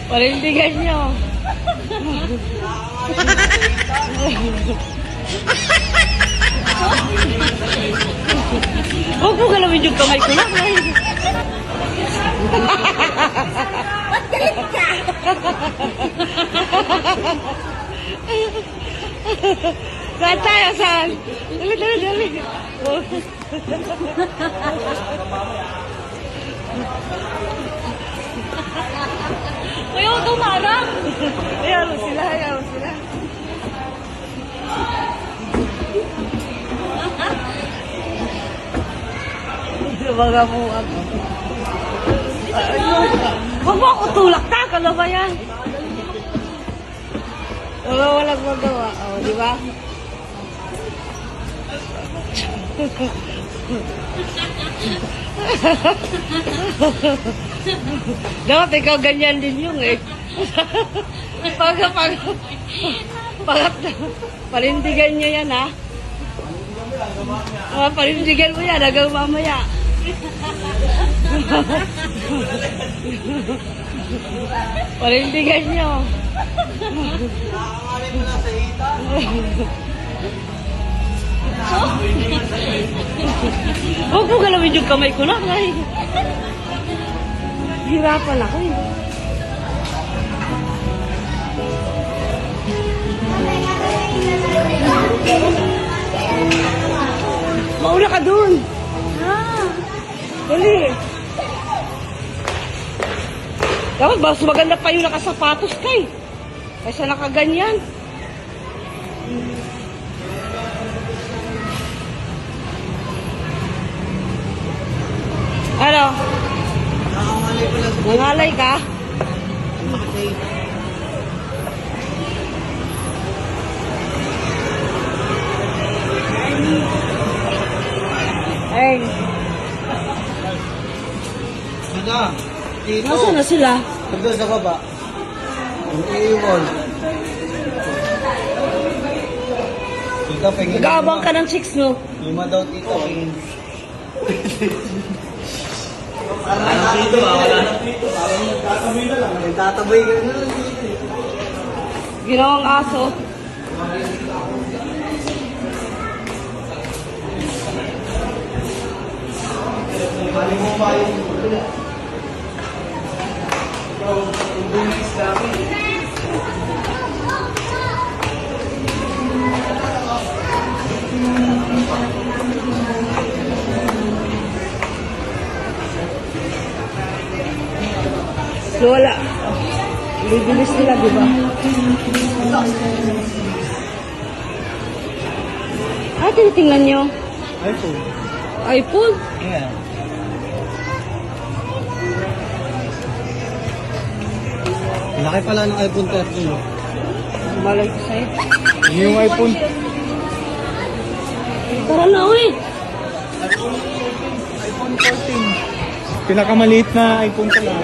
Parindigan nyo. Huwag mo galawin yung kamay ko lang. Ba't galit ka? Saan tayo? Saan? Dali, dali, dali. Ayaw tumarang. Ayaw sila, ayaw sila. Mga mo ako. Huwag mo ako tulak ta, kala ba yan? Walang magawa. O, di ba? Dapat ikaw ganyan din yung eh. Parindigan nyo yan ha. Parindigan mo yan hanggang mamaya. Parindigan nyo. Huwag mo galawin yung kamay ko lang. Hirapan ako eh. Mauna ka dun. Dali. Dapat mas maganda pa yung nakasapatos kay. Kaysa nakaganyan. Ano? Nangalay ka? Ay. Dito. Nasaan na sila? Doon sa baba. Ang iiwan. Dito, pingin. Nag-aabang ka ng chicks, no? Lima daw dito. Pingin. Dito wala na dito. Nagtataboy na lang. Nagtataboy ka na lang dito. Ginawang aso. Mali mo pa yung Lola. Bibilis nila, di ba? Tinitingnan nyo. iPhone. iPhone? Yeah. Laki pala ng iPhone 13. Malay ko sa'yo. Yung iPhone. Tara na, uy. iPhone 14. Pinakamaliit na iPhone pala.